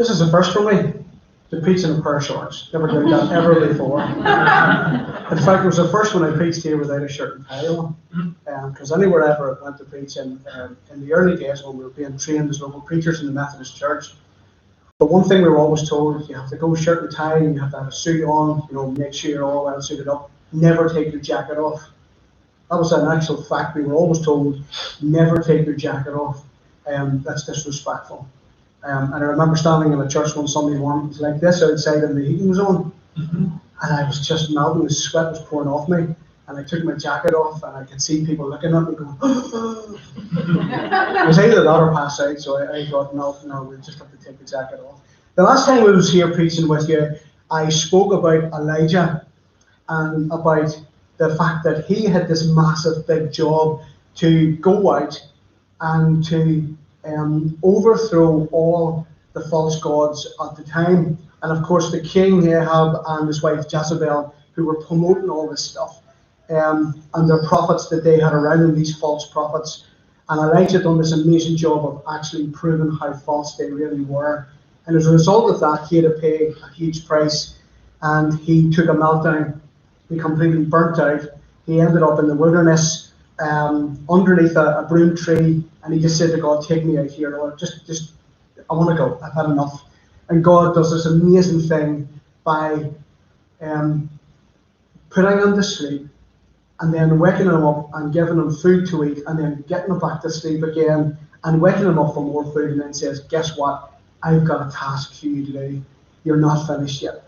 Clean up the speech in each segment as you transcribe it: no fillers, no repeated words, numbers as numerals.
This is the first for me, to preach in a pair of shorts. Never done that ever before. In fact, it was the first one I preached here without a shirt and tie on. Because anywhere I ever went to preach in the early days when we were being trained as local preachers in the Methodist Church, but one thing we were always told, you have to go shirt and tie, and you have to have a suit on, make sure you're all well suited up. Never take your jacket off. That was an actual fact. We were always told, never take your jacket off. That's disrespectful. And I remember standing in a church one Sunday morning, it was like this outside, and the heating was on. And I was just melting, the sweat was pouring off me. And I took my jacket off, and I could see people looking at me going, it was either that or pass out, so I thought, no, we just have to take the jacket off. The last time I was here preaching with you, I spoke about Elijah and about the fact that he had this massive big job to go out and to overthrow all the false gods at the time. And of course, the king Ahab and his wife Jezebel, who were promoting all this stuff, and their prophets that they had around them, these false prophets. And Elijah done this amazing job of actually proving how false they really were. And as a result of that, he had to pay a huge price, and he took a meltdown. He completely burnt out. He ended up in the wilderness underneath a broom tree, and he just said to God, take me out here, Lord, just I want to go, I've had enough. And God does this amazing thing by putting him to sleep, and then waking him up and giving him food to eat, and then getting him back to sleep again, and waking him up for more food, and then says, guess what? I've got a task for you to do. You're not finished yet.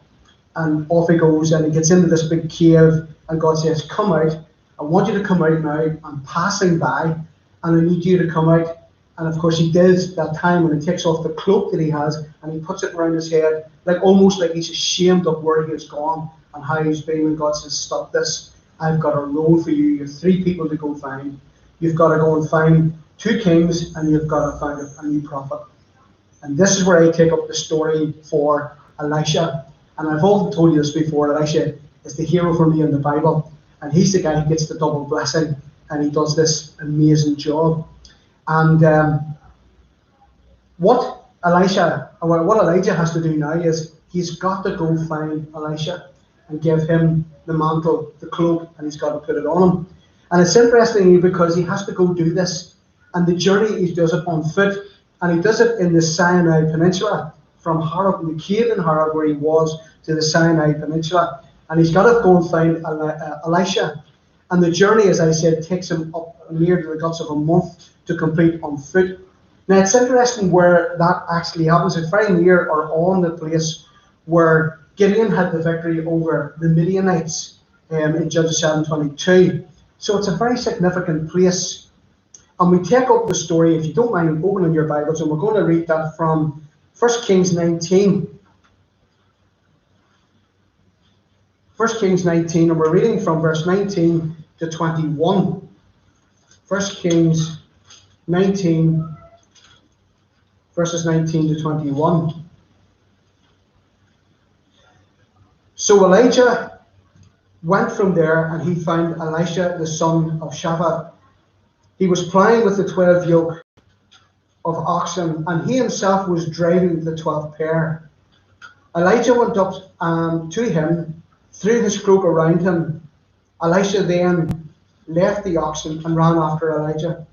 And off he goes, and he gets into this big cave, and God says, come out. I want you to come out now. I'm passing by, and I need you to come out. And of course he does that time, and he takes off the cloak that he has, and he puts it around his head, like almost like he's ashamed of where he has gone and how he's been. And God says, stop this. I've got a role for you. You have 3 people to go find. You've got to go and find 2 kings, and you've got to find a new prophet. And this is where I take up the story for Elisha. And I've often told you this before, Elisha is the hero for me in the Bible. And he's the guy who gets the double blessing, and he does this amazing job. And what Elijah has to do now is he's got to go find Elisha and give him the mantle, the cloak, and he's got to put it on him. And it's interesting because he has to go do this. And the journey, he does it on foot, and he does it in the Sinai Peninsula, from Horeb, the cave in Horeb where he was, to the Sinai Peninsula. And he's got to go and find Elisha. And the journey, as I said, takes him up near to the guts of a month to complete on foot. Now, it's interesting where that actually happens. It's very near or on the place where Gideon had the victory over the Midianites in Judges 7:22. So it's a very significant place. And we take up the story, if you don't mind opening your Bibles, and we're going to read that from 1 Kings 19. 1 Kings 19, and we're reading from verse 19 to 21. 1 Kings 19, verses 19 to 21. So Elijah went from there, and he found Elisha the son of Shaphat. He was plying with the 12 yoke of oxen, and he himself was driving the 12th pair. Elijah went up to him, threw his cloak around him. Elisha then left the oxen and ran after Elijah.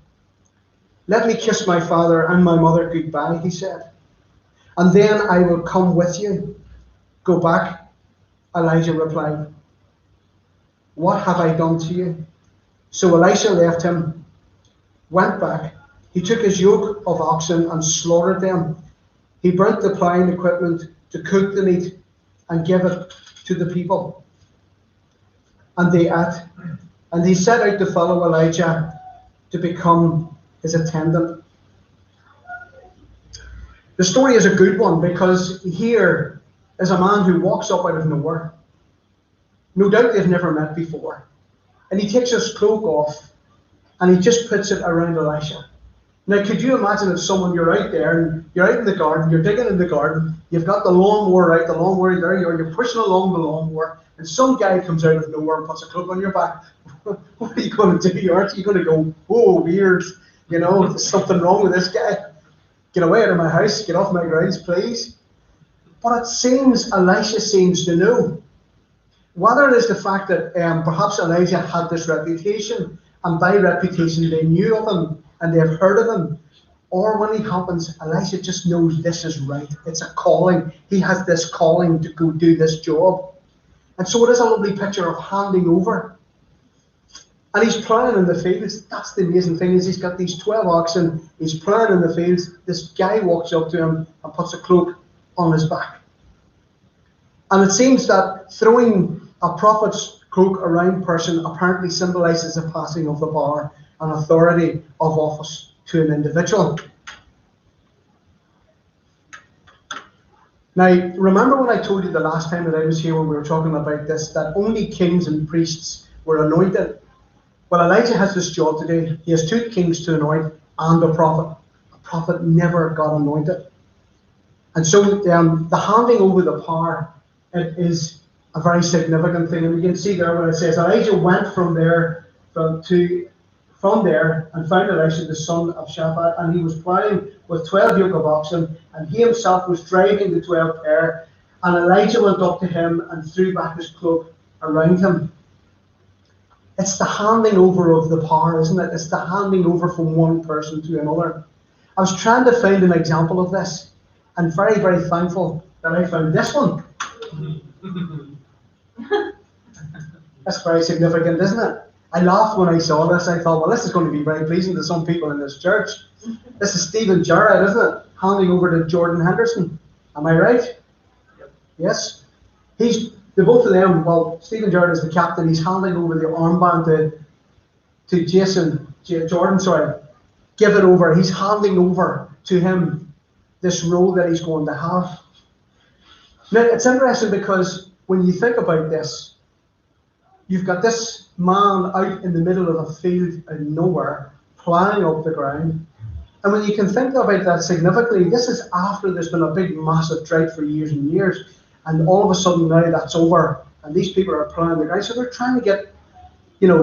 Let me kiss my father and my mother goodbye, he said, and then I will come with you. Go back, Elijah replied. What have I done to you? So Elisha left him, went back. He took his yoke of oxen and slaughtered them. He burnt the plowing equipment to cook the meat and give it to the people. And they ate. And he set out to follow Elijah to become his attendant. The story is a good one because here is a man who walks up out of nowhere. No doubt they've never met before. And he takes his cloak off and he just puts it around Elisha. Now, could you imagine if you're out there and you're out in the garden, you're digging in the garden, you've got the lawnmower out, the lawnmower there, you're pushing along the lawnmower, and some guy comes out of nowhere and puts a cloak on your back. What are you going to do? Aren't you going to go, oh, weird, there's something wrong with this guy? Get away out of my house, get off my grounds, please. But it seems Elisha seems to know. Whether it is the fact that perhaps Elijah had this reputation, and by reputation they knew of him and they have heard of him, or when he happens, Elisha just knows this is right. It's a calling. He has this calling to go do this job. And so it is a lovely picture of handing over. And he's ploughing in the fields. That's the amazing thing, is he's got these 12 oxen. He's ploughing in the fields. This guy walks up to him and puts a cloak on his back. And it seems that throwing a prophet's cloak around person apparently symbolizes the passing of the power and authority of office to an individual. Now, remember when I told you the last time that I was here when we were talking about this, that only kings and priests were anointed? Well, Elijah has this job today. He has 2 kings to anoint and a prophet. A prophet never got anointed. And so the handing over the power, it is a very significant thing. And we can see there where it says, Elijah went from there and found Elisha the son of Shaphat, and he was ploughing with 12 yoke of oxen, and he himself was driving the 12 pair. And Elijah went up to him and threw back his cloak around him. It's the handing over of the power, isn't it? It's the handing over from one person to another. I was trying to find an example of this, and very, very thankful that I found this one. That's very significant, isn't it? I laughed when I saw this. I thought, well, this is going to be very pleasing to some people in this church. This is Stephen Jarrett, isn't it? Handing over to Jordan Henderson. Am I right? Yep. Yes. The both of them, well, Stephen Jarrett is the captain. He's handing over the armband to Jordan, give it over. He's handing over to him this role that he's going to have. Now, it's interesting because when you think about this, you've got this man out in the middle of a field in nowhere, ploughing up the ground. And when you can think about that significantly, this is after there's been a big, massive drought for years and years. And all of a sudden now that's over, and these people are ploughing the ground. So they're trying to get,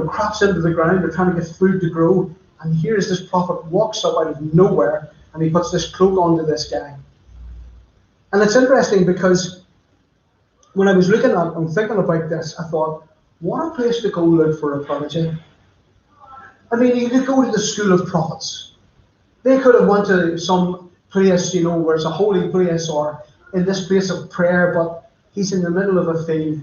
crops into the ground. They're trying to get food to grow. And here's this prophet walks up out of nowhere, and he puts this cloak onto this guy. And it's interesting because when I was looking at and thinking about this, I thought, what a place to go look for a prodigy. I mean, you could go to the school of prophets. They could have went to some place, where it's a holy place, or in this place of prayer, but he's in the middle of a field.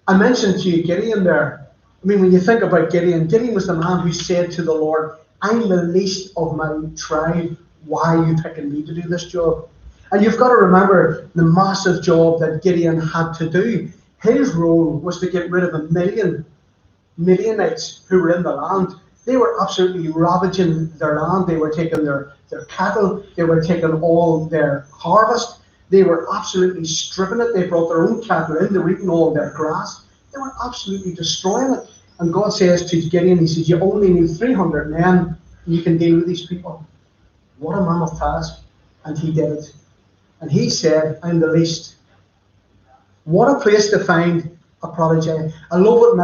I mentioned to you Gideon there. I mean, when you think about Gideon was the man who said to the Lord, I'm the least of my tribe. Why are you picking me to do this job? And you've got to remember the massive job that Gideon had to do. His role was to get rid of 1 million Midianites who were in the land. They were absolutely ravaging their land. They were taking their cattle. They were taking all their harvest. They were absolutely stripping it. They brought their own cattle in. They were eating all their grass. They were absolutely destroying it. And God says to Gideon, he says, you only need 300 men, and you can deal with these people. What a mammoth task. And he did it. And he said, I'm the least. What a place to find a prodigy. I love what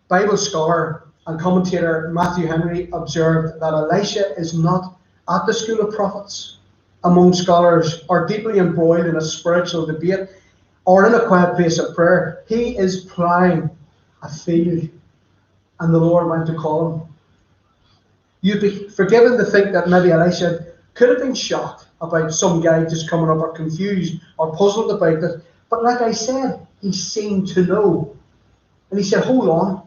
Bible scholar and commentator Matthew Henry observed, that Elisha is not at the school of prophets among scholars or deeply embroiled in a spiritual debate or in a quiet place of prayer. He is ploughing a field, and the Lord went to call him. You'd be forgiven to think that maybe Elisha could have been shocked about some guy just coming up, or confused or puzzled about it. But like I said, he seemed to know. And he said, hold on,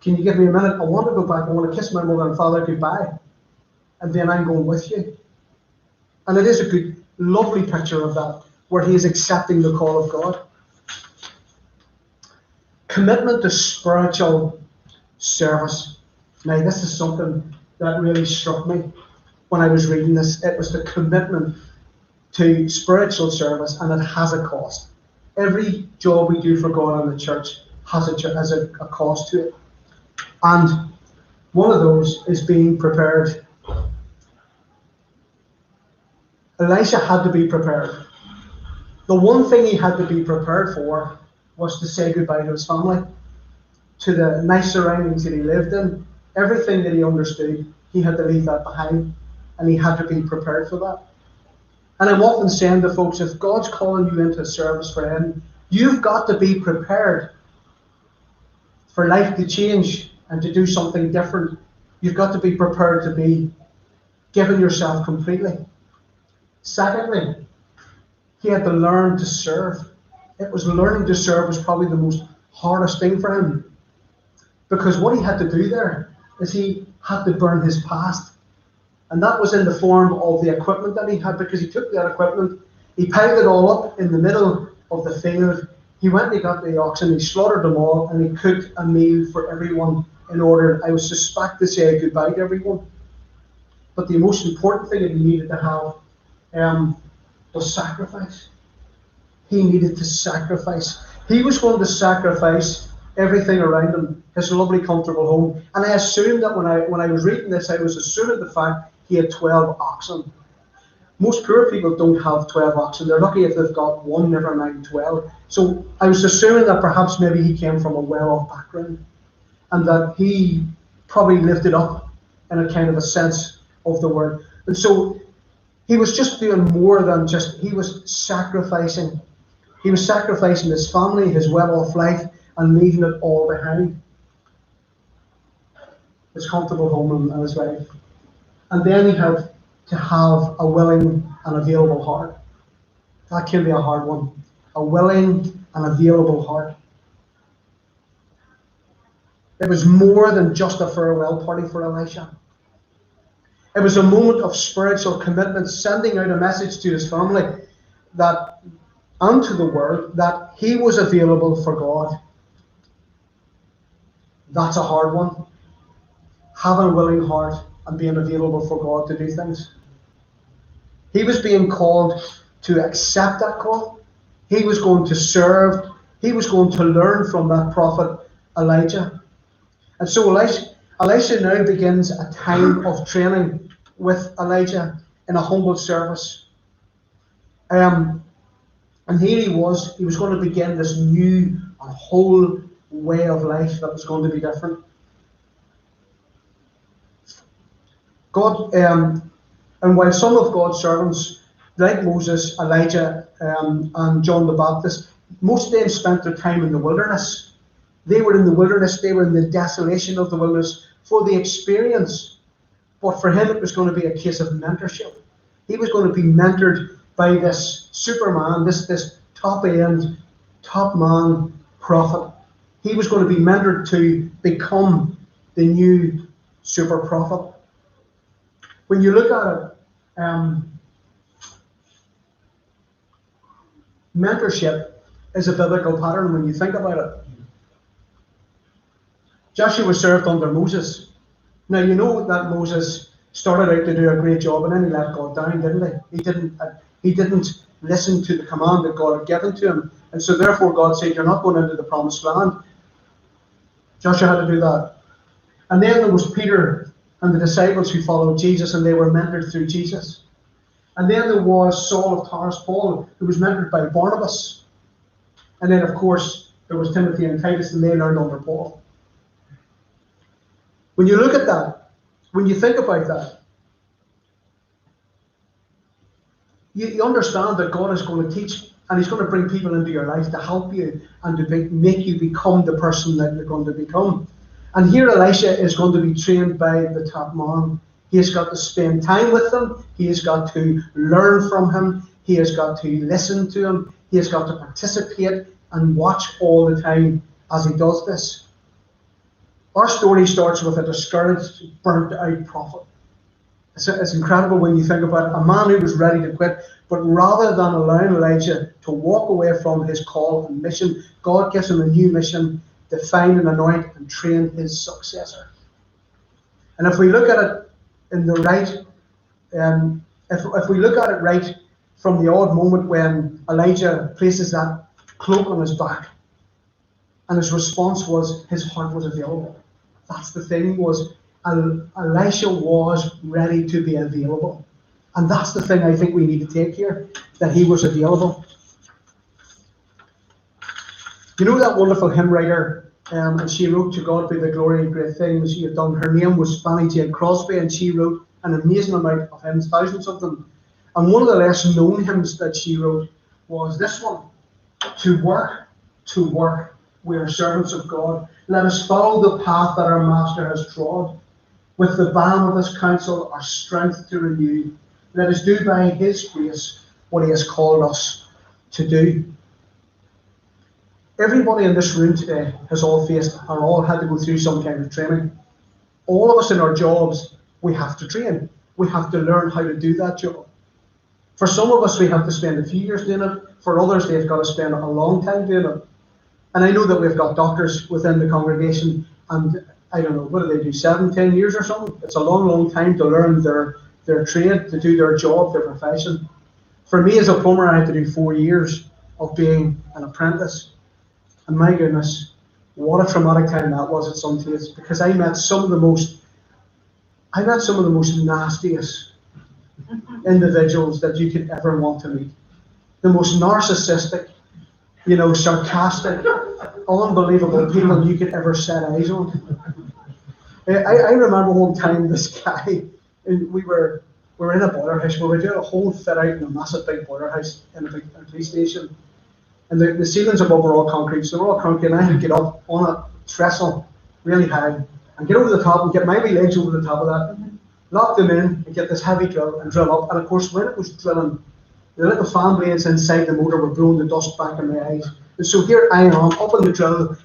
can you give me a minute? I want to go back. I want to kiss my mother and father goodbye. And then I'm going with you. And it is a good, lovely picture of that, where he is accepting the call of God. Commitment to spiritual service. Now, this is something that really struck me when I was reading this. It was the commitment to spiritual service, and it has a cost. Every job we do for God in the church has a cost to it. And one of those is being prepared. Elisha had to be prepared. The one thing he had to be prepared for was to say goodbye to his family, to the nice surroundings that he lived in, everything that he understood. He had to leave that behind, and he had to be prepared for that. And I'm often saying to folks, if God's calling you into a service for Him, you've got to be prepared for life to change and to do something different. You've got to be prepared to be giving yourself completely. Secondly, he had to learn to serve. It was learning to serve was probably the most hardest thing for him. Because what he had to do there is he had to burn his past. And that was in the form of the equipment that he had, because he took that equipment, he piled it all up in the middle of the field. He went and he got the oxen, he slaughtered them all, and he cooked a meal for everyone in order, I would suspect, to say goodbye to everyone. But the most important thing that he needed to have was sacrifice. He needed to sacrifice. He was going to sacrifice everything around him, his lovely, comfortable home. And I assumed that when I was reading this, I was assuming the fact he had 12 oxen. Most poor people don't have 12 oxen. They're lucky if they've got one, never mind 12. So I was assuming that perhaps maybe he came from a well-off background, and that he probably lived it up in a kind of a sense of the word. And so he was just doing more than just, he was sacrificing. He was sacrificing his family, his well-off life, and leaving it all behind. His comfortable home and his life. And then he had to have a willing and available heart. That can be a hard one. A willing and available heart. It was more than just a farewell party for Elisha. It was a moment of spiritual commitment, sending out a message to his family that, and to the world, that he was available for God. That's a hard one. Having a willing heart and being available for God to do things. He was being called to accept that call. He was going to serve. He was going to learn from that prophet Elijah. And so Elisha now begins a time of training with Elijah in a humble service. And here he was going to begin this new and whole way of life that was going to be different. God, and while some of God's servants, like Moses, Elijah, and John the Baptist, most of them spent their time in the wilderness. They were in the wilderness, they were in the desolation of the wilderness for the experience. But for him, it was going to be a case of mentorship. He was going to be mentored by this Superman, this top-end, top-man prophet. He was going to be mentored to become the new super prophet. When you look at it, mentorship is a biblical pattern when you think about it. Joshua served under Moses. Now you know that Moses started out to do a great job, and then he let God down, didn't he? He didn't listen to the command that God had given to him, and so therefore God said, "You're not going into the promised land." Joshua had to do that. And then there was Peter and the disciples who followed Jesus, and they were mentored through Jesus. And then there was Saul of Tarsus, Paul, who was mentored by Barnabas. And then, of course, there was Timothy and Titus, and they learned under Paul. When you look at that, when you think about that, you understand that God is going to teach, and He's going to bring people into your life to help you and to make you become the person that you're going to become. And here Elisha is going to be trained by the top man. He has got to spend time with him. He has got to learn from him. He has got to listen to him. He has got to participate and watch all the time as he does this. Our story starts with a discouraged, burnt-out prophet. It's incredible when you think about it. A man who was ready to quit, but rather than allowing Elijah to walk away from his call and mission, God gives him a new mission to find and anoint and train his successor. And if we look at it in the right, if we look at it right from the odd moment when Elijah places that cloak on his back, and his response was his heart was available. That's the thing, was Elisha was ready to be available. And that's the thing I think we need to take here, that he was available. You know that wonderful hymn writer, and she wrote, "To God be the glory and great things you have done." Her name was Fanny Jane Crosby, and she wrote an amazing amount of hymns, thousands of them. And one of the less known hymns that she wrote was this one: to work, we are servants of God. Let us follow the path that our Master has trod. With the balm of his counsel, our strength to renew. Let us do by his grace what he has called us to do. Everybody in this room today has all faced or all had to go through some kind of training. All of us in our jobs, we have to train. We have to learn how to do that job. For some of us, we have to spend a few years doing it. For others, they've got to spend a long time doing it. And I know that we've got doctors within the congregation, and I don't know, what do they do, 7, 10 years or something? It's a long, long time to learn their trade, to do their job, their profession. For me as a plumber, I had to do 4 years of being an apprentice. And my goodness, what a traumatic time that was at some stage, because I met some of the most nastiest individuals that you could ever want to meet. The most narcissistic, sarcastic, unbelievable people you could ever set eyes on. I remember one time this guy, we were in a boiler house. We were doing a whole fit out in a massive big boiler house in a police station. And the ceilings above were all concrete, so they were all concrete, and I had to get up on a trestle really high and get over the top and get my wee legs over the top of that, lock them in and get this heavy drill and drill up. And of course, when it was drilling, the little fan blades inside the motor were blowing the dust back in my eyes. And so here I am up in the drill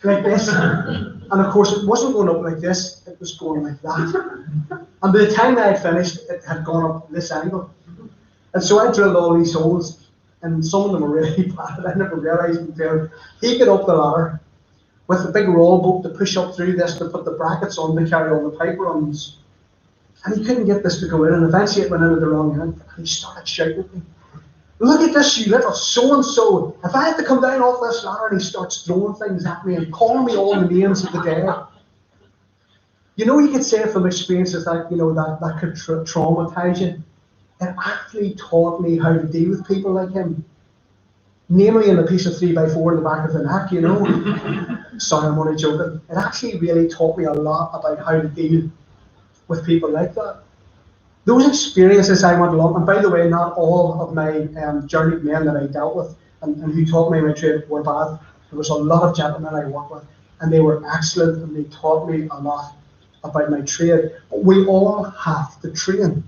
like this. And of course, it wasn't going up like this, it was going like that. And by the time I had finished, it had gone up this angle. And so I drilled all these holes, and some of them were really bad. I never realised until he got up the ladder with a big roll boat to push up through this to put the brackets on to carry all the pipe runs. And he couldn't get this to go in, and eventually it went in at the wrong end. And he started shouting at me, "Look at this, you little so-and-so. If I had to come down off this ladder," and he starts throwing things at me and calling me all the names of the day. You could say from experiences that, that could traumatise you. It actually taught me how to deal with people like him. Namely in a piece of 3x4 in the back of the neck, Sorry, I'm only joking. It actually really taught me a lot about how to deal with people like that. Those experiences I went along, and by the way, not all of my journeyed men that I dealt with and who taught me my trade were bad. There was a lot of gentlemen I worked with, and they were excellent, and they taught me a lot about my trade. But we all have to train.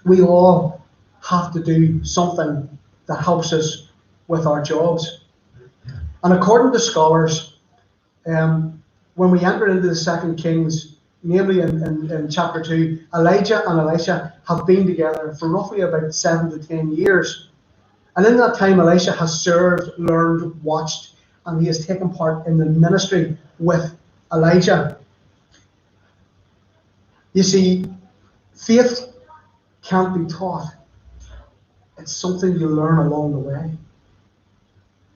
We all have to do something that helps us with our jobs. And according to scholars, when we enter into the 2 Kings, namely in chapter 2, Elijah and Elisha have been together for roughly about 7 to 10 years. And in that time, Elisha has served, learned, watched, and he has taken part in the ministry with Elijah. You see, faith can't be taught. It's something you learn along the way.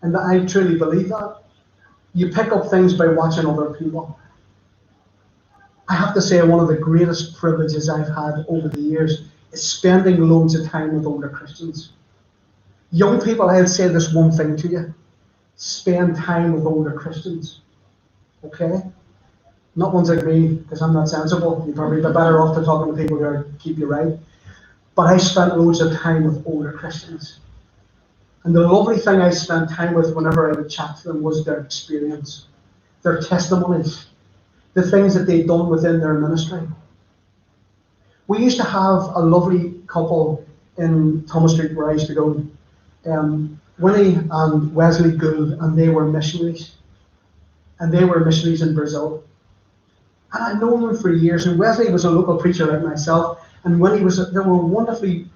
And I truly believe that. You pick up things by watching other people. I have to say, one of the greatest privileges I've had over the years is spending loads of time with older Christians. Young people, I'll say this one thing to you: spend time with older Christians. Okay? Not ones like me, because I'm not sensible. You're probably better off to talking to people who keep you right. But I spent loads of time with older Christians. And the lovely thing I spent time with whenever I would chat to them was their experience, their testimonies, the things that they'd done within their ministry. We used to have a lovely couple in Thomas Street where I used to go, Winnie and Wesley Gould, and they were missionaries. And they were missionaries in Brazil. And I'd known them for years, and Wesley was a local preacher like myself, and Winnie they were wonderfully,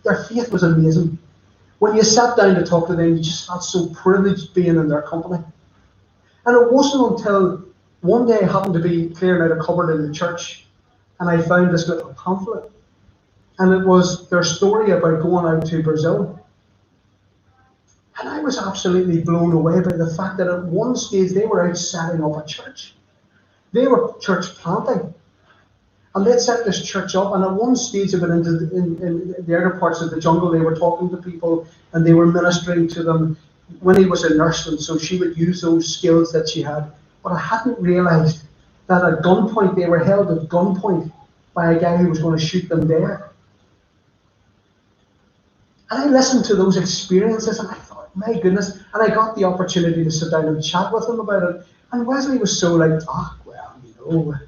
their faith was amazing. When you sat down to talk to them, you just felt so privileged being in their company. And it wasn't until one day I happened to be clearing out a cupboard in the church, and I found this little pamphlet. And it was their story about going out to Brazil. And I was absolutely blown away by the fact that at one stage they were out setting up a church. They were church planting. And they'd set this church up, and at one stage of it, in the other parts of the jungle, they were talking to people and they were ministering to them. Winnie was a nurse, and so she would use those skills that she had. But I hadn't realised that at gunpoint, they were held at gunpoint by a guy who was going to shoot them dead. And I listened to those experiences and I thought, my goodness, and I got the opportunity to sit down and chat with him about it. And Wesley was so like, ah, well,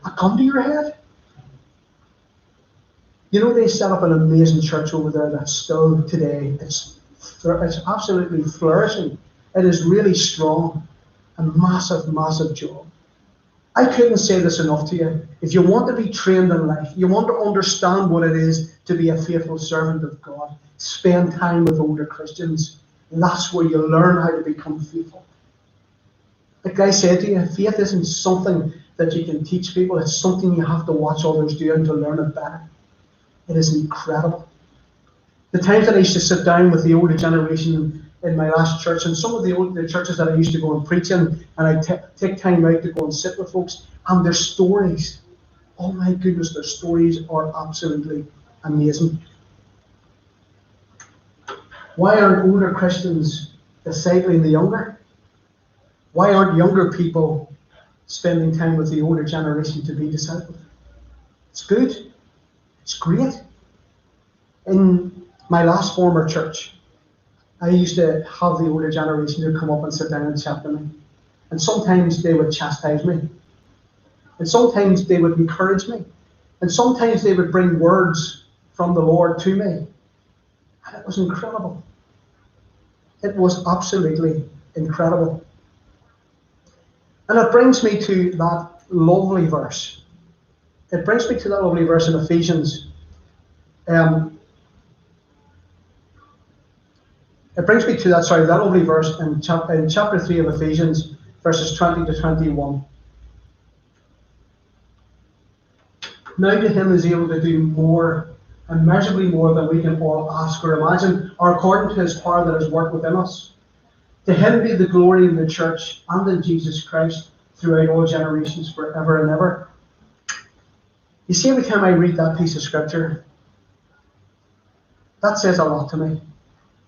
I come to your head. They set up an amazing church over there that's still today, it's absolutely flourishing. It is really strong. A massive, massive job. I couldn't say this enough to you. If you want to be trained in life, you want to understand what it is to be a faithful servant of God, spend time with older Christians. And that's where you learn how to become faithful. Like I said to you, faith isn't something that you can teach people. It's something you have to watch others do and to learn it better. It is incredible. The times that I used to sit down with the older generation in my last church, and some of the churches that I used to go and preach in, and I take time out to go and sit with folks, and their stories, oh my goodness, their stories are absolutely amazing. Why aren't older Christians discipling the younger? Why aren't younger people spending time with the older generation to be discipled? It's good. It's great. In my last former church, I used to have the older generation who come up and sit down and chat to me. And sometimes they would chastise me. And sometimes they would encourage me. And sometimes they would bring words from the Lord to me. And it was incredible. It was absolutely incredible. And it brings me to that lovely verse. It brings me to that lovely verse in Ephesians. It brings me to that lovely verse in chapter 3 of Ephesians, verses 20 to 21. Now to him is able to do more, immeasurably more than we can all ask or imagine, or according to his power that is worked within us. To him be the glory in the church and in Jesus Christ throughout all generations, forever and ever. You see, every time I read that piece of scripture, that says a lot to me.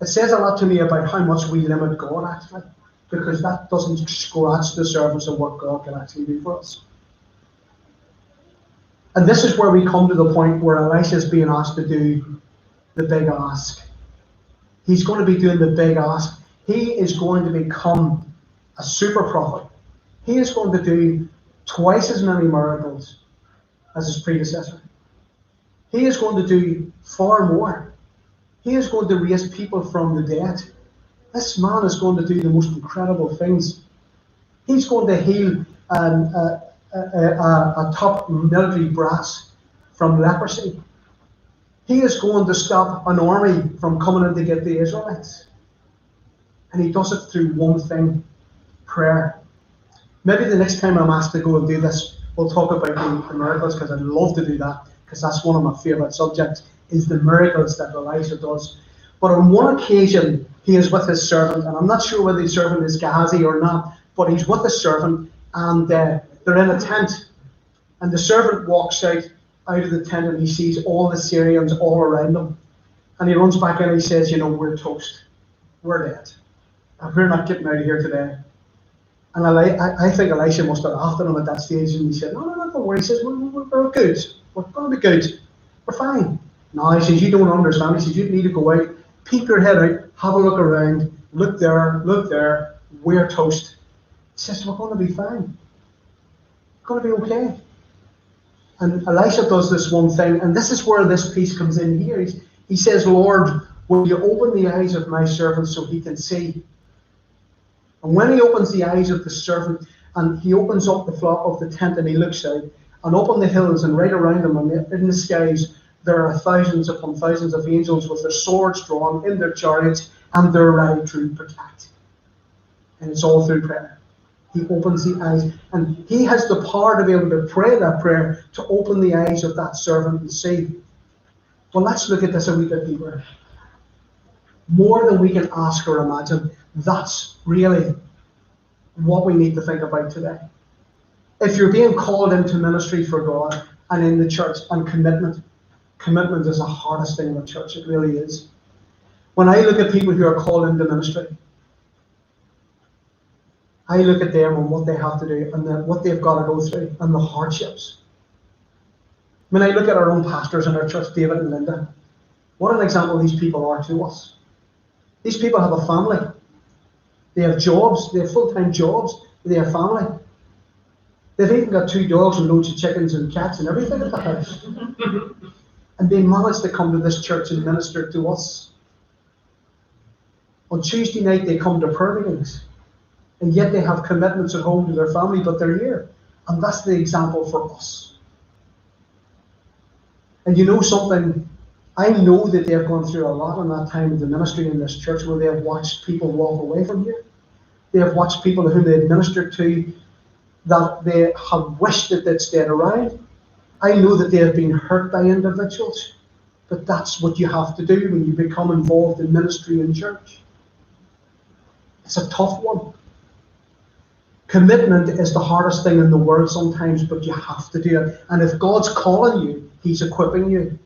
It says a lot to me about how much we limit God, actually, because that doesn't scratch the surface of what God can actually do for us. And this is where we come to the point where Elisha is being asked to do the big ask. He's going to be doing the big ask. He is going to become a super prophet. He is going to do twice as many miracles as his predecessor. He is going to do far more. He is going to raise people from the dead. This man is going to do the most incredible things. He's going to heal a top military brass from leprosy. He is going to stop an army from coming in to get the Israelites. And he does it through one thing, prayer. Maybe the next time I'm asked to go and do this, we'll talk about the miracles, because I'd love to do that, because that's one of my favourite subjects, is the miracles that Elisha does. But on one occasion, he is with his servant, and I'm not sure whether the servant is Gehazi or not, but he's with his servant, and they're in a tent. And the servant walks out of the tent, and he sees all the Syrians all around him. And he runs back in and he says, we're toast. We're dead. And we're not getting out of here today. And I think Elisha must have laughed at him at that stage, and he said, no, don't worry. He says, we're good. We're going to be good. We're fine. No, he says, you don't understand. He says, you need to go out, peek your head out, have a look around, look there, we're toast. He says, we're going to be fine. We're going to be okay. And Elisha does this one thing, and this is where this piece comes in here. He says, Lord, will you open the eyes of my servant so he can see? And when he opens the eyes of the servant, and he opens up the flap of the tent and he looks out, and up on the hills and right around him and in the skies, there are thousands upon thousands of angels with their swords drawn in their chariots, and they're ready to protect. And it's all through prayer. He opens the eyes, and he has the power to be able to pray that prayer to open the eyes of that servant and see. Well, let's look at this a wee bit deeper. More than we can ask or imagine. That's really what we need to think about today. If you're being called into ministry for God and in the church, and commitment is the hardest thing in the church. It really is. When I look at people who are called into ministry, I look at them and what they have to do and what they've got to go through and the hardships. When I look at our own pastors in our church, David and Linda, What an example these people are to us. These people have a family. They have jobs. They have full-time jobs. They have family. They've even got 2 dogs and loads of chickens and cats and everything at the house. And they manage to come to this church and minister to us. On Tuesday night, they come to prayer meetings. And yet they have commitments at home to their family, but they're here. And that's the example for us. And you know something? I know that they've gone through a lot in that time of the ministry in this church, where they have watched people walk away from here. They have watched people whom they had ministered to that they have wished that they'd stayed around. I know that they have been hurt by individuals, but that's what you have to do when you become involved in ministry in church. It's a tough one. Commitment is the hardest thing in the world sometimes, but you have to do it. And if God's calling you, He's equipping you.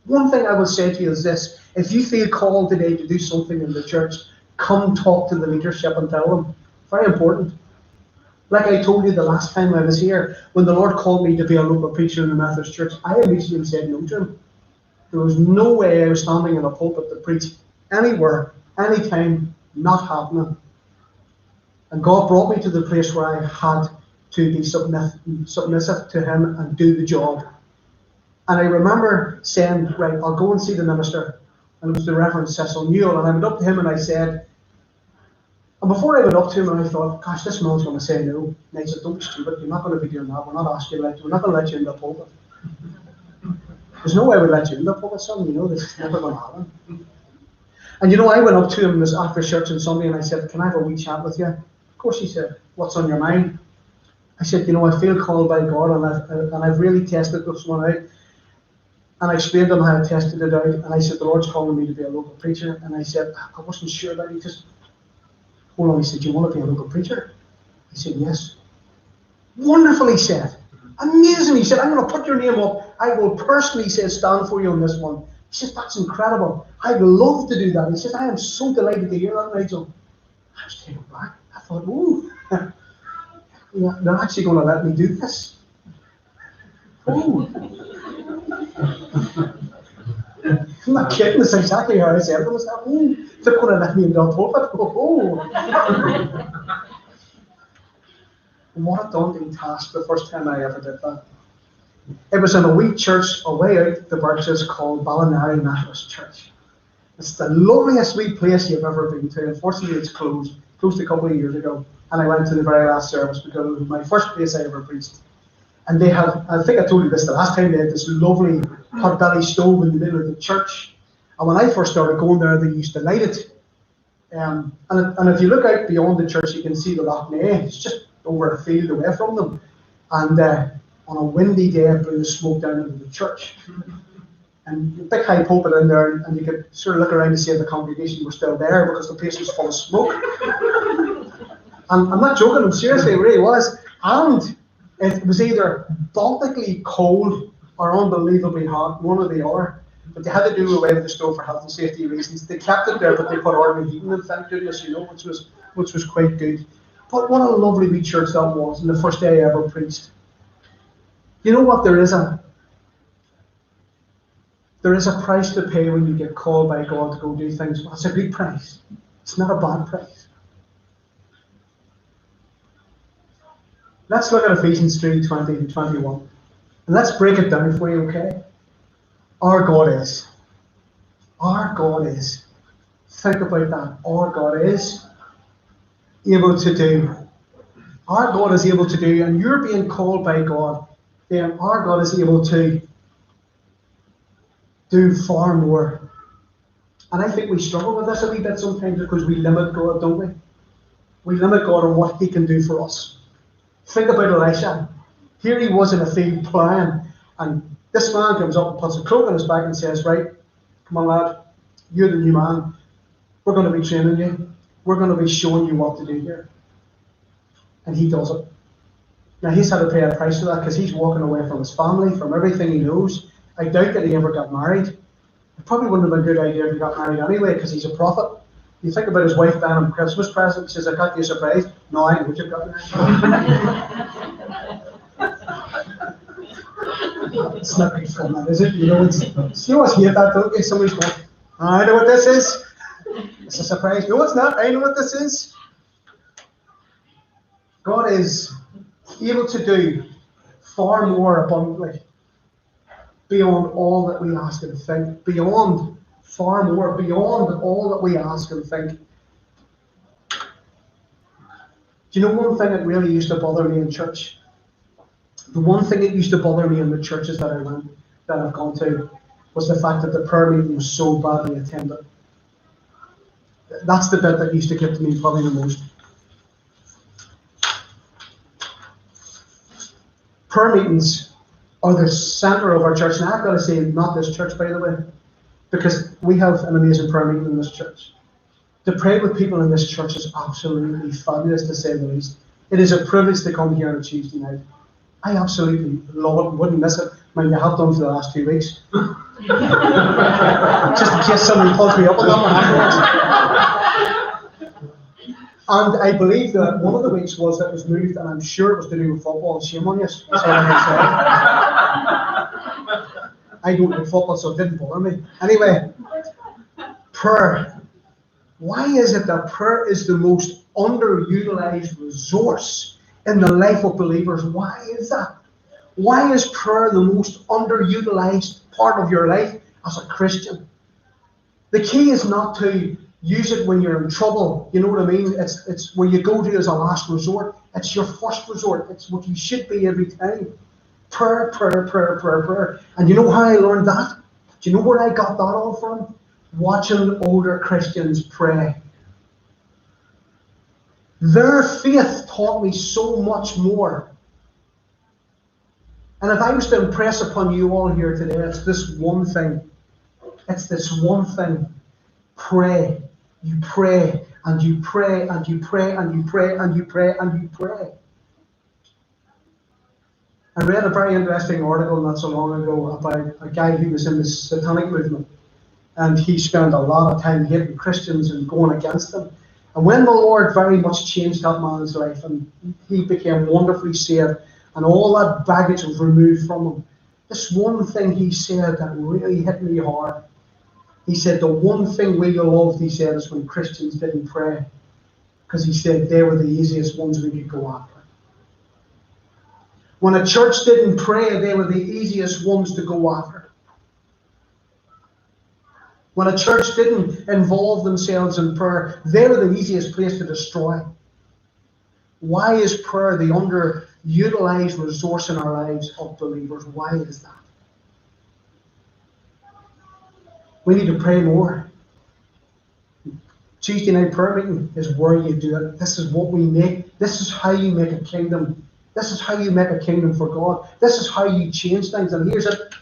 One thing I will say to you is this: if you feel called today to do something in the church, come talk to the leadership and tell them. Very important. Like I told you the last time I was here, when the Lord called me to be a local preacher in the Methodist Church, I immediately said no to Him. There was no way I was standing in a pulpit to preach anywhere, anytime, not happening. And God brought me to the place where I had to be submissive to Him and do the job. And I remember saying, right, I'll go and see the minister. And it was the Reverend Cecil Newell. And I went up to him and I said, and before I went up to him and I thought, gosh, this man's going to say no. And I said, don't be stupid, you're not going to be doing that. We're not asking you, we're not going to let you in the pulpit. There's no way we'd let you in the pulpit, son, you know, this is never going to happen. And you know, I went up to him after church on Sunday and I said, can I have a wee chat with you? Of course, he said, what's on your mind? I said, you know, I feel called by God and I've really tested this one out. And I explained to him how I tested it out. And I said, the Lord's calling me to be a local preacher. And I said, I wasn't sure that. He just, hold on, he said, you want to be a local preacher? I said, yes. Wonderful, he said. Amazing. He said, I'm going to put your name up. I will personally, he said, stand for you on this one. He said, that's incredible. I'd love to do that. He said, I am so delighted to hear that, Nigel. I was taken back. I thought, ooh, they're actually going to let me do this. Ooh. I'm not kidding, that's exactly how I said it. They're going to let me in the pulpit. What a daunting task the first time I ever did that. It was in a wee church away out the Birches called Ballinary Methodist Church. It's the loveliest wee place you've ever been to. Unfortunately, it's closed a couple of years ago. And I went to the very last service because it was my first place I ever preached. And they had, I think I told you this the last time, they had this lovely pot-belly stove in the middle of the church. And when I first started going there, they used to light it. And if you look out beyond the church, you can see the Loch Ness. It's just over a field away from them. And on a windy day, it blew the smoke down into the church. And a big high pulpit in there, and you could sort of look around to see if the congregation were still there because the place was full of smoke. And I'm not joking, I'm seriously, it really was. And it was either Baltically cold or unbelievably hot, one or the other. But they had to do away with the stove for health and safety reasons. They kept it there, but they put ordinary heating in, thank goodness, you know, which was quite good. But what a lovely wee church that was, and the first day I ever preached. You know what? There is a price to pay when you get called by God to go do things. Well, it's a good price. It's not a bad price. Let's look at Ephesians 3:20-21. And let's break it down for you, okay? Our God is. Think about that. Our God is able to do. Our God is able to do, and you're being called by God, then our God is able to do far more. And I think we struggle with this a wee bit sometimes because we limit God, don't we? We limit God on what He can do for us. Think about Elisha. Here he was in a field plowing, and this man comes up and puts a cloak on his back and says, right, come on lad, you're the new man. We're going to be training you. We're going to be showing you what to do here. And he does it. Now he's had to pay a price for that because he's walking away from his family, from everything he knows. I doubt that he ever got married. It probably wouldn't have been a good idea if he got married anyway because he's a prophet. You think about his wife buying him a Christmas present, he says, I got you a surprise. No, I know what you've got. It's not good fun, that, is it? You know, you always hear that, don't you? Somebody's going, I know what this is. It's a surprise. No, it's not. I know what this is. God is able to do far more abundantly beyond all that we ask and think. Far more, beyond all that we ask and think. Do you know one thing that really used to bother me in church? The one thing that used to bother me in the churches that I've gone to, was the fact that the prayer meeting was so badly attended. That's the bit that used to get to me probably the most. Prayer meetings are the centre of our church. And I've got to say, not this church, by the way, because we have an amazing prayer meeting in this church. To pray with people in this church is absolutely fabulous, to say the least. It is a privilege to come here on a Tuesday night. I absolutely love it, wouldn't miss it. I mean, you have done for the last 2 weeks. Just in case somebody pulls me up on that one afterwards. And I believe that one of the weeks was that it was moved, and I'm sure it was to do with football. Shame on you. That's all I can say. I don't like football, so it didn't bother me. Anyway, prayer. Why is it that prayer is the most underutilized resource in the life of believers? Why is that? Why is prayer the most underutilized part of your life as a Christian? The key is not to use it when you're in trouble. You know what I mean? It's where you go to as a last resort. It's your first resort. It's what you should be every time. Prayer, prayer, prayer, prayer, prayer. And you know how I learned that? Do you know where I got that all from? Watching older Christians pray. Their faith taught me so much more. And if I was to impress upon you all here today, it's this one thing. It's this one thing. Pray. You pray, and you pray, and you pray, and you pray, and you pray, and you pray. I read a very interesting article not so long ago about a guy who was in the satanic movement. And he spent a lot of time hating Christians and going against them. And when the Lord very much changed that man's life, and he became wonderfully saved, and all that baggage was removed from him, this one thing he said that really hit me hard. He said, the one thing we loved, he said, is when Christians didn't pray. Because he said they were the easiest ones we could go after. When a church didn't pray, they were the easiest ones to go after. When a church didn't involve themselves in prayer, they were the easiest place to destroy. Why is prayer the underutilized resource in our lives of believers? Why is that? We need to pray more. Tuesday night prayer meeting is where you do it. This is what we make. This is how you make a kingdom. This is how you make a kingdom for God. This is how you change things. And here's it.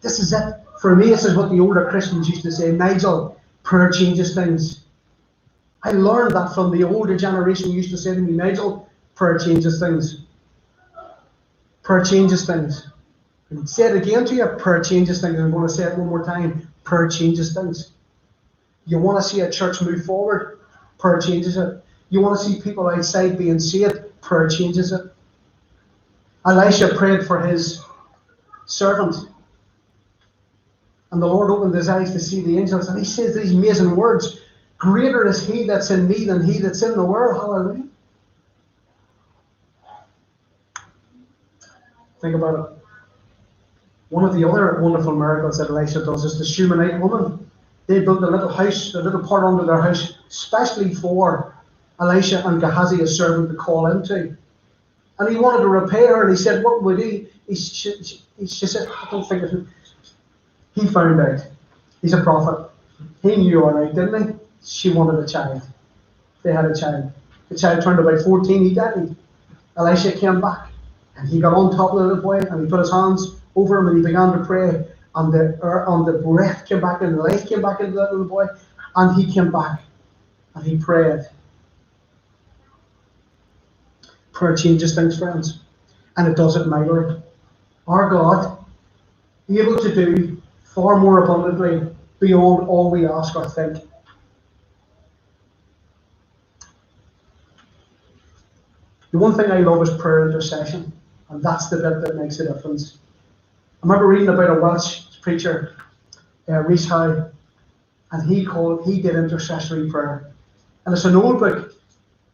This is it. For me, this is what the older Christians used to say. Nigel, prayer changes things. I learned that from the older generation who used to say to me, Nigel, prayer changes things. Prayer changes things. And say it again to you, prayer changes things. I'm going to say it one more time. Prayer changes things. You want to see a church move forward? Prayer changes it. You want to see people outside being saved? Prayer changes it. Elisha prayed for his servant. And the Lord opened his eyes to see the angels. And he says these amazing words. Greater is he that's in me than he that's in the world. Hallelujah. Think about it. One of the other wonderful miracles that Elisha does is the Shunammite woman. They built a little house, a little part under their house, especially for Elisha and Gehazi, his servant, to call into. And he wanted to repay her, and he said, what would he? She said, I don't think it. He found out. He's a prophet. He knew all right, didn't he? She wanted a child. They had a child. The child turned about 14, he died. Elisha came back, and he got on top of the little boy, and he put his hands over him, and he began to pray. And the breath came back, and the life came back into that little boy, and he came back, and he prayed. Prayer changes things, friends, and it does it mightily. Our God, able to do far more abundantly beyond all we ask or think. The one thing I love is prayer intercession, and that's the bit that makes a difference. I remember reading about a Welsh preacher, Rhys Howe, and he did intercessory prayer. And it's an old book.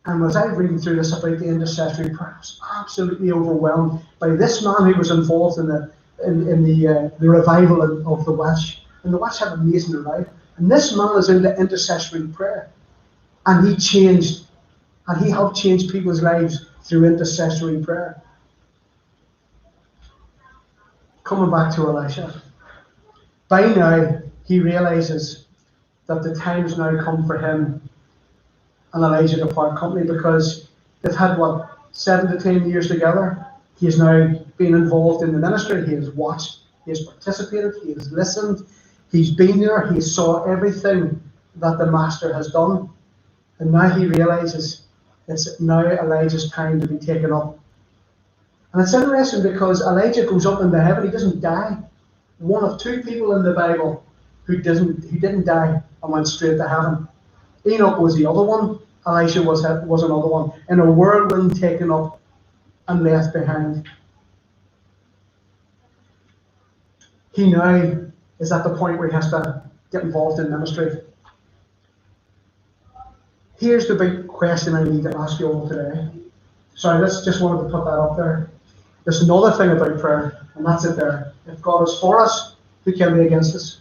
And as I was reading through this about the intercessory prayer, I was absolutely overwhelmed by this man who was involved in the revival of the Welsh. And the Welsh had an amazing revival. And this man is into intercessory prayer. And he helped change people's lives through intercessory prayer. Coming back to Elisha. By now, he realizes that the time's now come for him and Elijah to part company, because they've had, 7 to 10 years together. He has now been involved in the ministry. He has watched, he has participated, he has listened, he's been there, he saw everything that the master has done. And now he realizes it's now Elijah's time to be taken up. And it's interesting because Elijah goes up into heaven, he doesn't die. One of 2 people in the Bible who didn't die and went straight to heaven. Enoch was the other one, Elisha was another one, in a whirlwind taken up and left behind. He now is at the point where he has to get involved in ministry. Here's the big question I need to ask you all today. Sorry, just wanted to put that up there. There's another thing about prayer, and that's it there. If God is for us, who can be against us?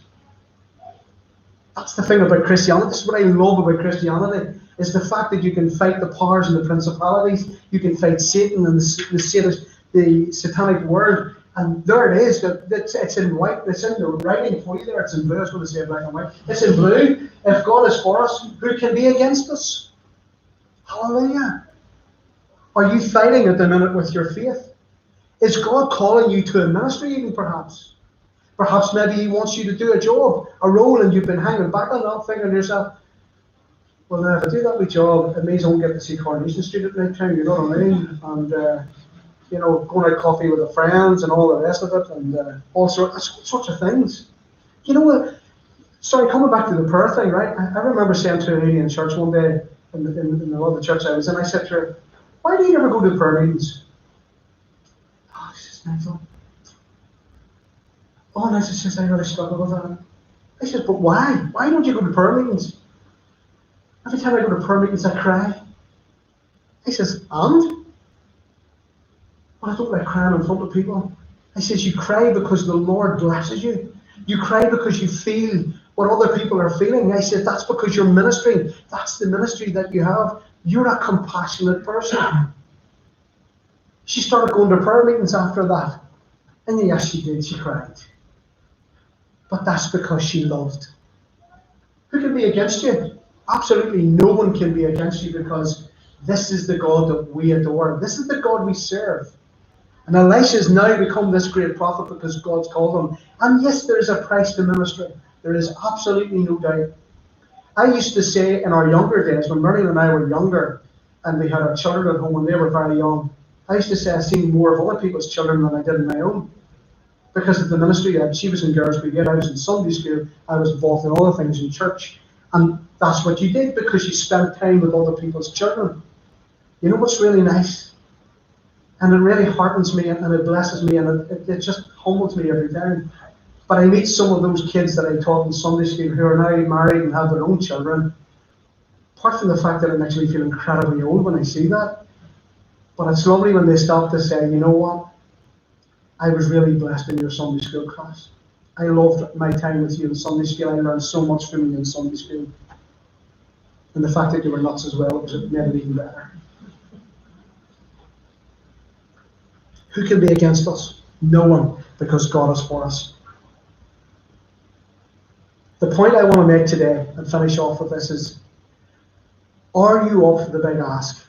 That's the thing about Christianity. This is what I love about Christianity, is the fact that you can fight the powers and the principalities, you can fight Satan and the satanic word, and there it is. It's in white. It's in the writing for you there. It's in blue. I was going to say black and white. It's in blue. If God is for us, who can be against us? Hallelujah. Are you fighting at the minute with your faith? Is God calling you to a ministry even perhaps? Perhaps maybe he wants you to do a job, a role, and you've been hanging back on that, thinking to yourself, well, now if I do that wee job, it means I won't get to see Coronation Street at night time, you know what I mean? And, going out coffee with the friends and all the rest of it, and all sorts of things. You know what? Sorry, coming back to the prayer thing, right? I remember saying to a lady in church one day, in the other church I was in, I said to her, why do you never go to prayer meetings? Oh, she says, Nigel. Oh, Nigel says, I really struggle with that. I said, but why? Why don't you go to prayer meetings? Every time I go to prayer meetings, I cry. He says, and? Well, I don't like crying in front of people. I says, you cry because the Lord blesses you. You cry because you feel what other people are feeling. I said, that's because you're ministering. That's the ministry that you have. You're a compassionate person. She started going to prayer meetings after that. And yes, she did. She cried. But that's because she loved. Who can be against you? Absolutely no one can be against you, because this is the God that we adore. This is the God we serve. And Elisha has now become this great prophet because God's called him. And yes, there is a price to ministry. There is absolutely no doubt. I used to say in our younger days, when Mary and I were younger, and we had our children at home when they were very young, I used to say I seen more of other people's children than I did in my own. Because of the ministry, she was in Girls Brigade, I was in Sunday school, I was involved in other things in church. And that's what you did, because you spent time with other people's children. You know what's really nice? And it really heartens me, and it blesses me, and it just humbles me every time. But I meet some of those kids that I taught in Sunday school who are now married and have their own children. Apart from the fact that it makes me feel incredibly old when I see that. But it's lovely when they stop to say, you know what? I was really blessed in your Sunday school class. I loved my time with you in Sunday school. I learned so much from you in Sunday school. And the fact that you were nuts as well, it made it even better. Who can be against us? No one, because God is for us. The point I want to make today, and finish off with this, is, are you up for the big ask?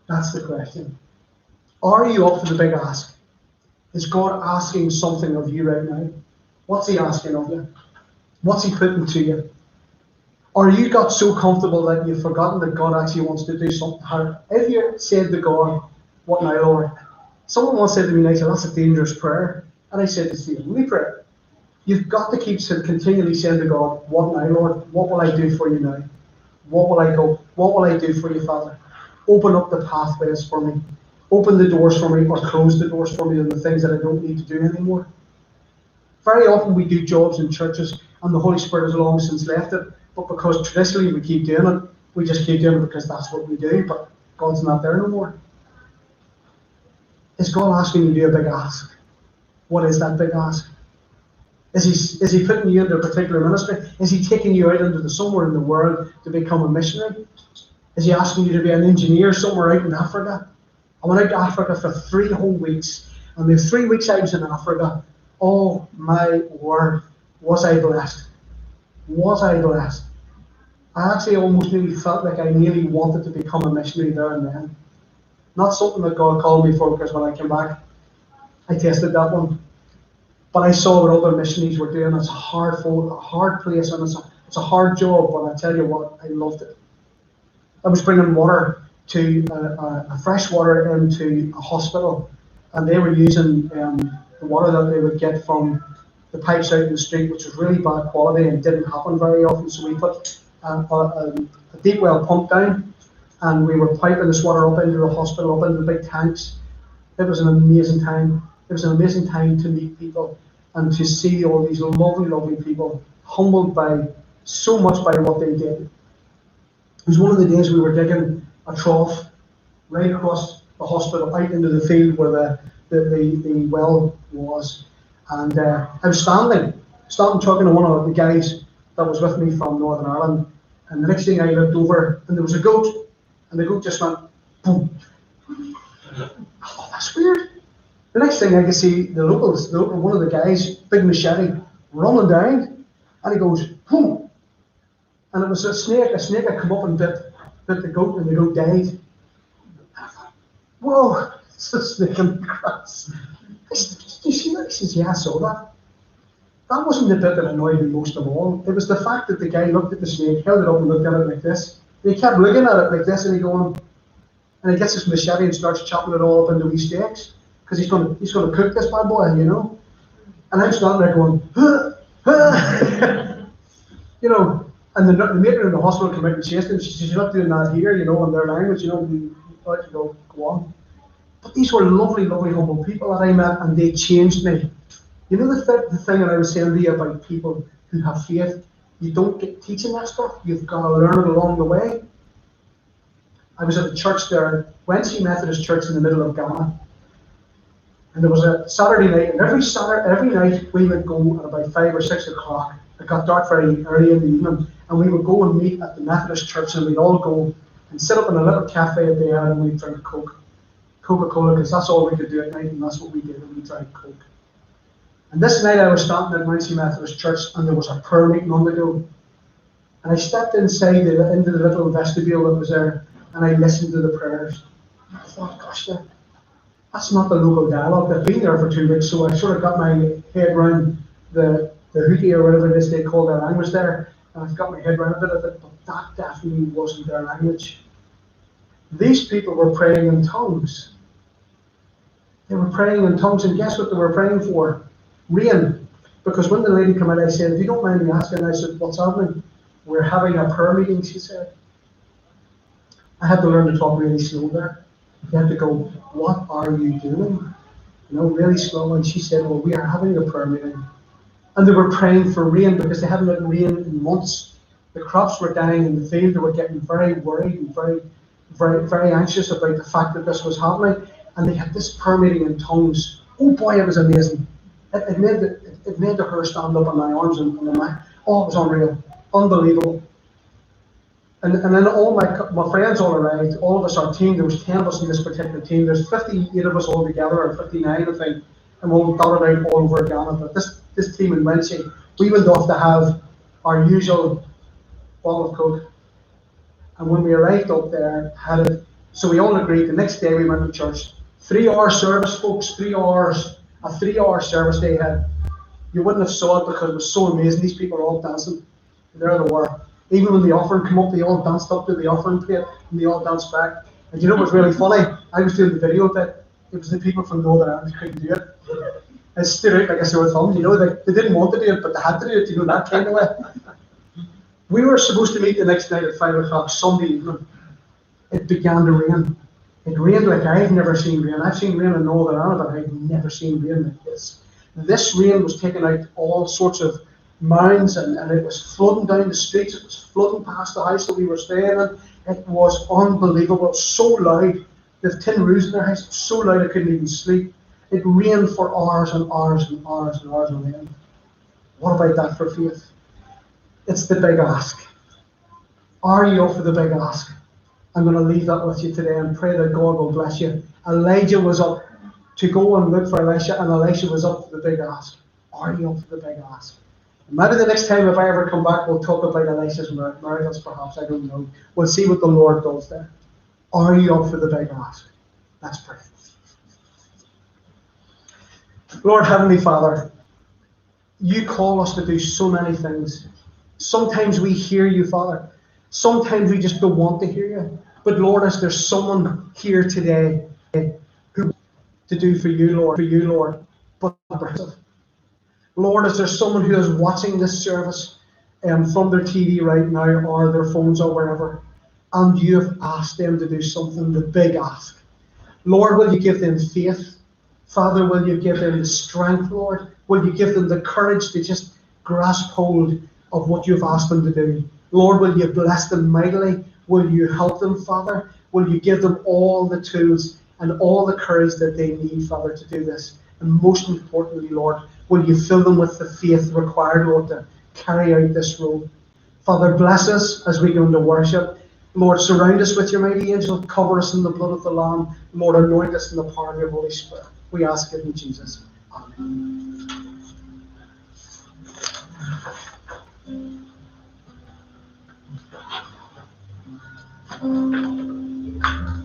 That's the question. Are you up for the big ask? Is God asking something of you right now? What's he asking of you? What's he putting to you? Or you got so comfortable that you've forgotten that God actually wants to do something hard? If you said to God, what now, Lord? Someone once said to me, Nigel, that's a dangerous prayer. And I said, it's the only prayer. You've got to keep continually saying to God, what now, Lord? What will I do for you now? What will I go? What will I do for you, Father? Open up the pathways for me. Open the doors for me, or close the doors for me on the things that I don't need to do anymore. Very often we do jobs in churches and the Holy Spirit has long since left it, but because traditionally we keep doing it, we just keep doing it because that's what we do, but God's not there no more. Is God asking you to do a big ask? What is that big ask? Is he putting you into a particular ministry? Is he taking you out into somewhere in the world to become a missionary? Is he asking you to be an engineer somewhere out in Africa? I went out to Africa for 3 whole weeks, and the 3 weeks I was in Africa, oh my word, was I blessed. Was I blessed. I actually almost nearly felt like I nearly wanted to become a missionary there and then. Not something that God called me for, because when I came back, I tasted that one. But I saw what other missionaries were doing. It's a hard place, and it's a hard job, but I tell you what, I loved it. I was bringing water fresh water into a hospital, and they were using the water that they would get from the pipes out in the street, which was really bad quality and didn't happen very often. So we put a deep well pump down, and we were piping this water up into the hospital, up into the big tanks. It was an amazing time. It was an amazing time to meet people and to see all these lovely, lovely people humbled by so much by what they did. It was one of the days we were digging a trough right across the hospital out into the field where the well was. And I was standing talking to one of the guys that was with me from Northern Ireland. And the next thing I looked over, and there was a goat, and the goat just went boom. Oh, that's weird. The next thing I could see the locals, one of the guys, big machete, running down, and he goes boom. And it was a snake had come up and bit the goat, and the goat died. And I thought, whoa, it's a snake in the grass. Did you see that? He says, yeah, I saw that. That wasn't the bit that annoyed me most of all. It was the fact that the guy looked at the snake, held it up and looked at it like this. And he kept looking at it like this, and he gets his machete and starts chopping it all up into wee steaks. Because he's gonna cook this bad boy, you know. And I'm standing there going, you know. And the matron in the hospital came out and chased him. She said, "You're not doing that here, you know, in their language, you know." And I go on. But these were lovely, lovely, humble people that I met, and they changed me. You know the thing that I was saying to you about people who have faith. You don't get teaching that stuff. You've got to learn it along the way. I was at a church there, Wednesday Methodist Church in the middle of Ghana. And there was a Saturday night, and every night we would go at about 5 or 6 o'clock. It got dark very early in the evening, and we would go and meet at the Methodist Church, and we'd all go and sit up in a little cafe at the end, and we'd drink Coca-Cola, because that's all we could do at night, and that's what we did, and we drank Coke. And this night I was standing at Wednesday Methodist Church, and there was a prayer meeting on the go. And I stepped inside into the little vestibule that was there, and I listened to the prayers. And I thought, gosh, that's not the local dialogue. They've been there for 2 weeks, so I sort of got my head around the Houthi or whatever it is they call their language there, and I've got my head around a bit of it, but that definitely wasn't their language. These people were praying in tongues. They were praying in tongues, and guess what they were praying for? Rain. Because when the lady came out, I said, "If you don't mind me asking," I said, "What's happening?" "We're having a prayer meeting," she said. I had to learn to talk really slow there. You have to go, "What are you doing?" You know, really slow. And she said, "Well, we are having a prayer meeting." And they were praying for rain because they hadn't had rain in months. The crops were dying in the field. They were getting very worried and very, very, very anxious about the fact that this was happening. And they had this prayer meeting in tongues. Oh boy, it was amazing. It made the hair stand up on my arms and on my. Oh, it was unreal, unbelievable. And then all my friends all arrived. All of us, our team. There was 10 of us in this particular team. There's 58 of us all together, or 59, I think, and we're all dotted out all over Ghana. But this team in Wednesday, we went off to have our usual bottle of Coke. And when we arrived up there, had it. So we all agreed. The next day we went to church. 3-hour service, folks. 3 hours. A 3-hour service they had. You wouldn't have saw it because it was so amazing. These people are all dancing. And there they were. Even when the offering came up, they all danced up to the offering plate, and they all danced back. And you know what's really funny? I was doing the video bit. It was the people from Northern Ireland who couldn't do it. It stood out like a sore thumb. You know, they didn't want to do it, but they had to do it. You know, that kind of way. We were supposed to meet the next night at 5 o'clock Sunday evening. It began to rain. It rained like I've never seen rain. I've seen rain in Northern Ireland, but I've never seen rain like this. This rain was taking out all sorts of mounds, and it was flooding down the streets. It was flooding past the house that we were staying in. It was unbelievable. It was so loud. The tin roofs in their house, it was so loud I couldn't even sleep. It rained for hours and hours and hours and hours on end. What about that for faith? It's the big ask. Are you up for the big ask? I'm going to leave that with you today and pray that God will bless you. Elijah was up to go and look for Elisha, and Elisha was up for the big ask. Are you up for the big ask? And maybe the next time, if I ever come back, we'll talk about Elisha's miracles, perhaps. I don't know. We'll see what the Lord does there. Are you up for the big ask? Let's pray. Lord Heavenly Father, you call us to do so many things. Sometimes we hear you, Father. Sometimes we just don't want to hear you. But Lord, is there someone here today who to do for you, Lord, but Lord, is there someone who is watching this service from their TV right now or their phones or wherever, and you have asked them to do something, the big ask? Lord, will you give them faith? Father, will you give them the strength, Lord? Will you give them the courage to just grasp hold of what you've asked them to do? Lord, will you bless them mightily? Will you help them, Father? Will you give them all the tools and all the courage that they need, Father, to do this? And most importantly, Lord, will you fill them with the faith required, Lord, to carry out this role? Father, bless us as we go into worship. Lord, surround us with your mighty angel. Cover us in the blood of the Lamb. Lord, anoint us in the power of your Holy Spirit. We ask it in Jesus. Amen.